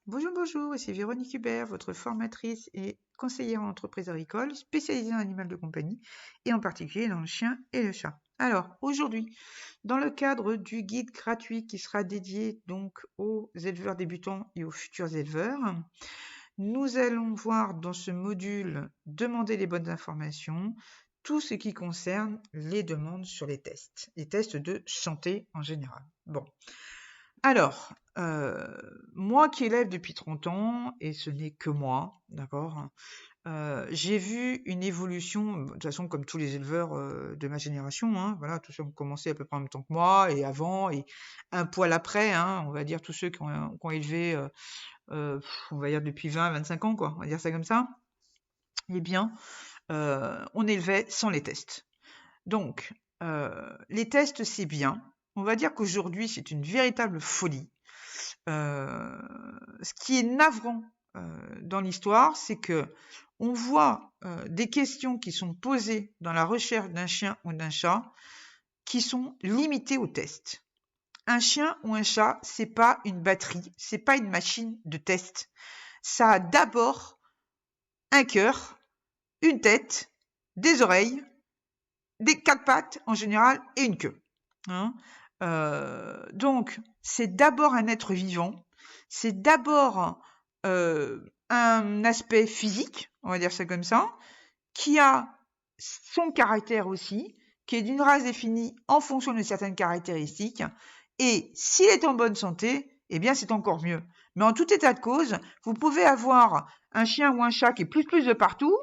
Bonjour, bonjour, ici Véronique Hubert, votre formatrice et conseillère en entreprise agricole, spécialisée en animal de compagnie et en particulier dans le chien et le chat. Alors, aujourd'hui, dans le cadre du guide gratuit qui sera dédié donc aux éleveurs débutants et aux futurs éleveurs, nous allons voir dans ce module demander les bonnes informations, tout ce qui concerne les demandes sur les tests de santé en général. Bon. Alors, moi qui élève depuis 30 ans, et ce n'est que moi, d'accord, j'ai vu une évolution, de toute façon comme tous les éleveurs de ma génération, hein, voilà, tous ceux qui ont commencé à peu près en même temps que moi, et avant, et un poil après, hein, on va dire tous ceux qui ont élevé, on va dire depuis 20-25 ans, quoi, on va dire ça comme ça, eh bien, on élevait sans les tests. Donc, les tests, c'est bien. On va dire qu'aujourd'hui, c'est une véritable folie. Ce qui est navrant dans l'histoire, c'est que on voit des questions qui sont posées dans la recherche d'un chien ou d'un chat qui sont limitées au test. Un chien ou un chat, c'est pas une batterie, c'est pas une machine de test. Ça a d'abord un cœur, une tête, des oreilles, des quatre pattes en général et une queue. Hein. Donc, c'est d'abord un être vivant, c'est d'abord un aspect physique, on va dire ça comme ça, qui a son caractère aussi, qui est d'une race définie en fonction de certaines caractéristiques, et s'il est en bonne santé, eh bien c'est encore mieux. Mais en tout état de cause, vous pouvez avoir un chien ou un chat qui est plus de partout,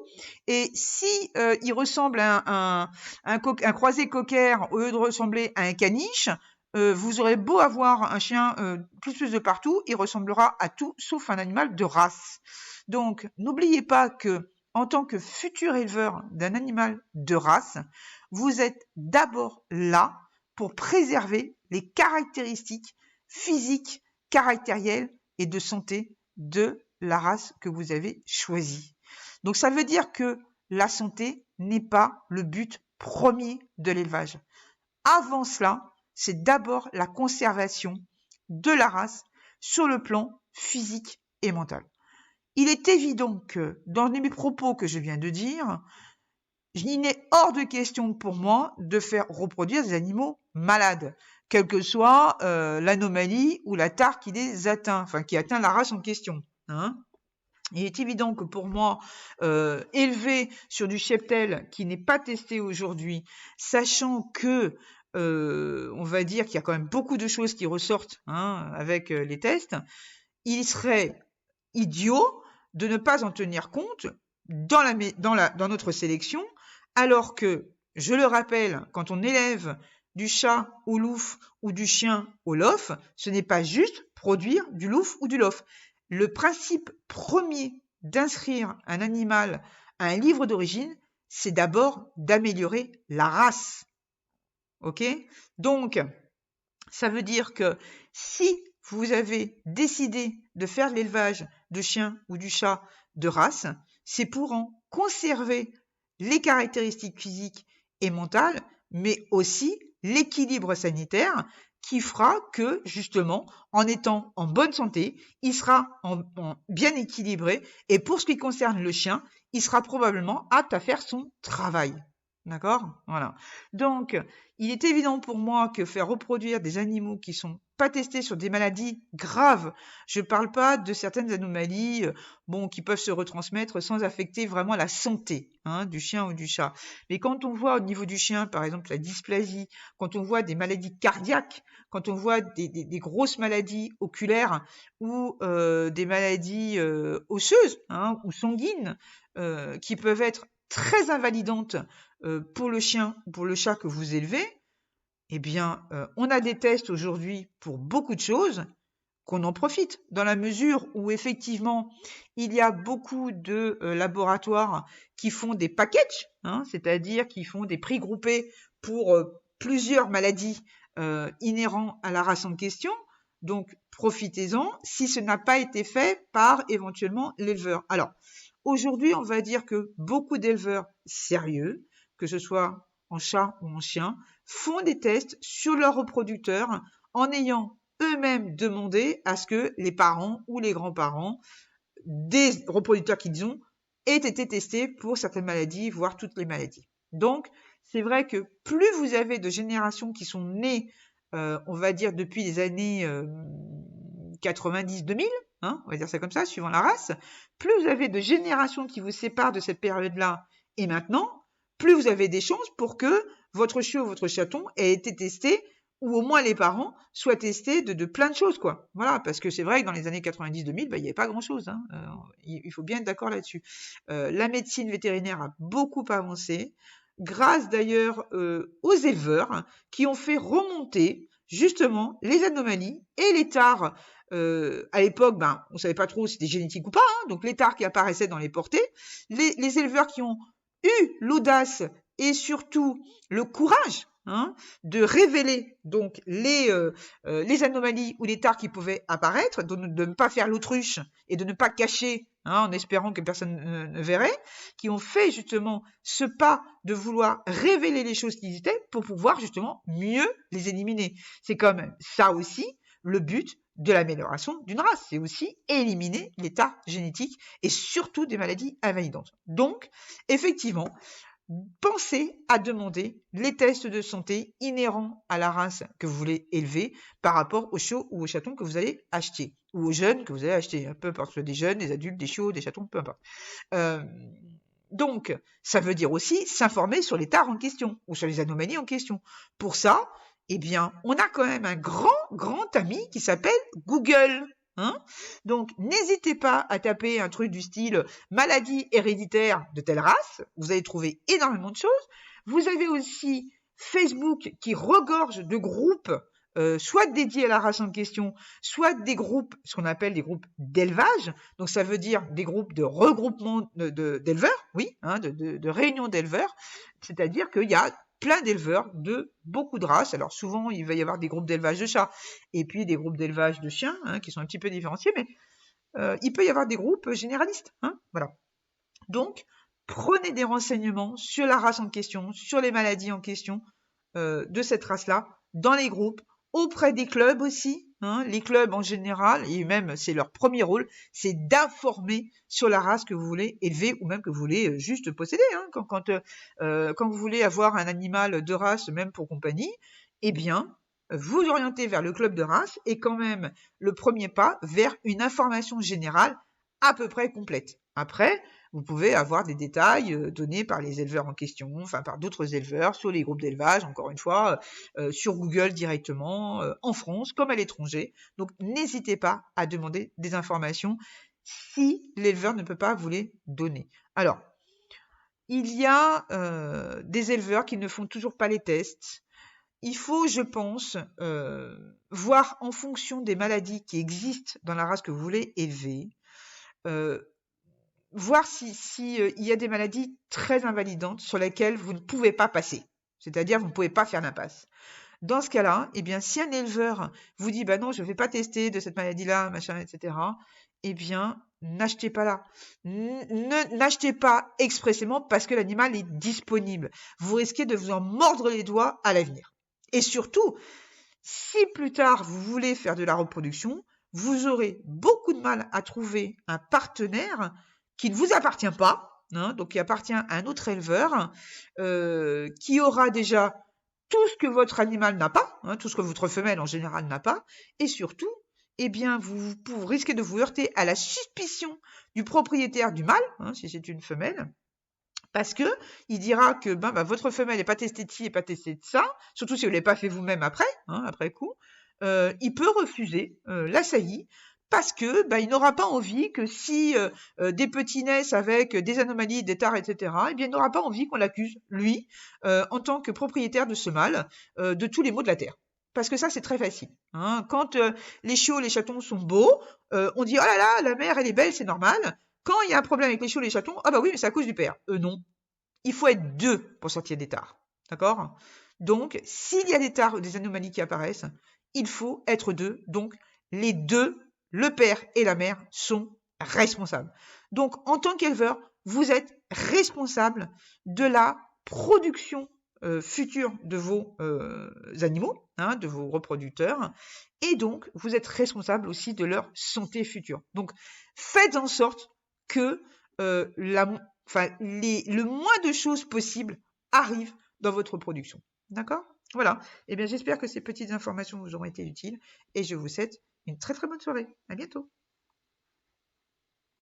et si il ressemble à un croisé cocker au lieu de ressembler à un caniche, vous aurez beau avoir un chien plus de partout, il ressemblera à tout sauf un animal de race. Donc, n'oubliez pas que en tant que futur éleveur d'un animal de race, vous êtes d'abord là pour préserver les caractéristiques physiques, caractérielles et de santé de la race que vous avez choisie. Donc ça veut dire que la santé n'est pas le but premier de l'élevage. Avant cela, c'est d'abord la conservation de la race sur le plan physique et mental. Il est évident que dans mes propos que je viens de dire, il n'est hors de question pour moi de faire reproduire des animaux malades, quelle que soit l'anomalie ou la tare qui les atteint, enfin qui atteint la race en question. Hein. Il est évident que pour moi, élever sur du cheptel qui n'est pas testé aujourd'hui, sachant que on va dire qu'il y a quand même beaucoup de choses qui ressortent hein, avec les tests, il serait idiot de ne pas en tenir compte dans notre sélection, alors que, je le rappelle, quand on élève du chat au louf ou du chien au lof, ce n'est pas juste produire du louf ou du lof. Le principe premier d'inscrire un animal à un livre d'origine, c'est d'abord d'améliorer la race. Ok? Donc, ça veut dire que si vous avez décidé de faire l'élevage de chiens ou du chat de race, c'est pour en conserver les caractéristiques physiques et mentales, mais aussi l'équilibre sanitaire qui fera que, justement, en étant en bonne santé, il sera bien équilibré et pour ce qui concerne le chien, il sera probablement apte à faire son travail. D'accord? Voilà. Donc, il est évident pour moi que faire reproduire des animaux qui sont pas testés sur des maladies graves, je ne parle pas de certaines anomalies qui peuvent se retransmettre sans affecter vraiment la santé hein, du chien ou du chat. Mais quand on voit au niveau du chien, par exemple, la dysplasie, quand on voit des maladies cardiaques, quand on voit des grosses maladies oculaires ou des maladies osseuses hein, ou sanguines qui peuvent être très invalidantes pour le chien ou pour le chat que vous élevez, eh bien, on a des tests aujourd'hui pour beaucoup de choses, qu'on en profite, dans la mesure où effectivement, il y a beaucoup de laboratoires qui font des packages, hein, c'est-à-dire qui font des prix groupés pour plusieurs maladies inhérents à la race en question. Donc, profitez-en si ce n'a pas été fait par éventuellement l'éleveur. Alors, aujourd'hui, on va dire que beaucoup d'éleveurs sérieux, que ce soit en chat ou en chien, font des tests sur leurs reproducteurs en ayant eux-mêmes demander à ce que les parents ou les grands-parents des reproducteurs qu'ils ont aient été testés pour certaines maladies, voire toutes les maladies. Donc, c'est vrai que plus vous avez de générations qui sont nées, on va dire depuis les années 90-2000, on va dire ça comme ça, suivant la race, plus vous avez de générations qui vous séparent de cette période-là et maintenant, plus vous avez des chances pour que votre chiot ou votre chaton ait été testé, ou au moins les parents soient testés de plein de choses, quoi. Voilà, parce que c'est vrai que dans les années 90-2000, il n'y avait pas grand-chose. Il faut bien être d'accord là-dessus. La médecine vétérinaire a beaucoup avancé, grâce d'ailleurs aux éleveurs qui ont fait remonter justement les anomalies et les tares. À l'époque, on savait pas trop si c'était génétique ou pas, donc les tares qui apparaissaient dans les portées, les éleveurs qui ont eu l'audace et surtout le courage de révéler donc les anomalies ou les tares qui pouvaient apparaître, de ne pas faire l'autruche et de ne pas cacher en espérant que personne ne verrait, qui ont fait justement ce pas de vouloir révéler les choses qui existaient pour pouvoir justement mieux les éliminer. C'est quand même ça aussi le but de l'amélioration d'une race, c'est aussi éliminer les tares génétiques et surtout des maladies invalidantes. Donc, effectivement, pensez à demander les tests de santé inhérents à la race que vous voulez élever par rapport aux chiots ou aux chatons que vous allez acheter, ou aux jeunes que vous allez acheter, peu importe, des jeunes, des adultes, des chiots, des chatons, peu importe. Donc, ça veut dire aussi s'informer sur les tares en question, ou sur les anomalies en question. Pour ça, eh bien, on a quand même un grand ami qui s'appelle Google. Donc, n'hésitez pas à taper un truc du style maladie héréditaire de telle race. Vous allez trouver énormément de choses. Vous avez aussi Facebook qui regorge de groupes, soit dédiés à la race en question, soit des groupes, ce qu'on appelle des groupes d'élevage. Donc, ça veut dire des groupes de regroupement d'éleveurs, oui, de réunions d'éleveurs. C'est-à-dire qu'il y a plein d'éleveurs de beaucoup de races. Alors souvent, il va y avoir des groupes d'élevage de chats et puis des groupes d'élevage de chiens qui sont un petit peu différenciés, mais il peut y avoir des groupes généralistes. Voilà. Donc, prenez des renseignements sur la race en question, sur les maladies en question de cette race-là, dans les groupes, auprès des clubs aussi. Les clubs en général, et même c'est leur premier rôle, c'est d'informer sur la race que vous voulez élever ou même que vous voulez juste posséder. Quand vous voulez avoir un animal de race, même pour compagnie, eh bien, vous orientez vers le club de race et quand même le premier pas vers une information générale à peu près complète. Après, vous pouvez avoir des détails donnés par les éleveurs en question, enfin par d'autres éleveurs, sur les groupes d'élevage, encore une fois, sur Google directement, en France comme à l'étranger. Donc, n'hésitez pas à demander des informations si l'éleveur ne peut pas vous les donner. Alors, il y a des éleveurs qui ne font toujours pas les tests. Il faut, je pense, voir en fonction des maladies qui existent dans la race que vous voulez élever, voir si y a des maladies très invalidantes sur lesquelles vous ne pouvez pas passer. C'est-à-dire, vous ne pouvez pas faire l'impasse. Dans ce cas-là, eh bien, si un éleveur vous dit, non, je ne vais pas tester de cette maladie-là, machin, etc., eh bien, n'achetez pas là. N'achetez pas expressément parce que l'animal est disponible. Vous risquez de vous en mordre les doigts à l'avenir. Et surtout, si plus tard vous voulez faire de la reproduction, vous aurez beaucoup de mal à trouver un partenaire qui ne vous appartient pas, donc qui appartient à un autre éleveur, qui aura déjà tout ce que votre animal n'a pas, tout ce que votre femelle en général n'a pas, et surtout, eh bien, vous risquez de vous heurter à la suspicion du propriétaire du mâle, si c'est une femelle, parce que il dira que votre femelle n'est pas testée de ci et pas testée de ça, surtout si vous ne l'avez pas fait vous-même après coup, il peut refuser la saillie parce que il n'aura pas envie que si des petits naissent avec des anomalies, des tares, etc., eh bien, il n'aura pas envie qu'on l'accuse, lui, en tant que propriétaire de ce mâle, de tous les maux de la terre. Parce que ça, c'est très facile. Quand les chiots, les chatons sont beaux, on dit « Oh là là, la mère, elle est belle, c'est normal ». Quand il y a un problème avec les chiots, les chatons, ah oui, mais c'est à cause du père. Non. Il faut être deux pour sortir des tares. D'accord ? Donc, s'il y a des tares ou des anomalies qui apparaissent, il faut être deux. Donc, les deux, le père et la mère, sont responsables. Donc, en tant qu'éleveur, vous êtes responsable de la production futur de vos animaux, hein, de vos reproducteurs, et donc vous êtes responsable aussi de leur santé future. Donc faites en sorte que le moins de choses possibles arrivent dans votre production. D'accord? Voilà. Eh bien, j'espère que ces petites informations vous auront été utiles et je vous souhaite une très très bonne soirée. À bientôt.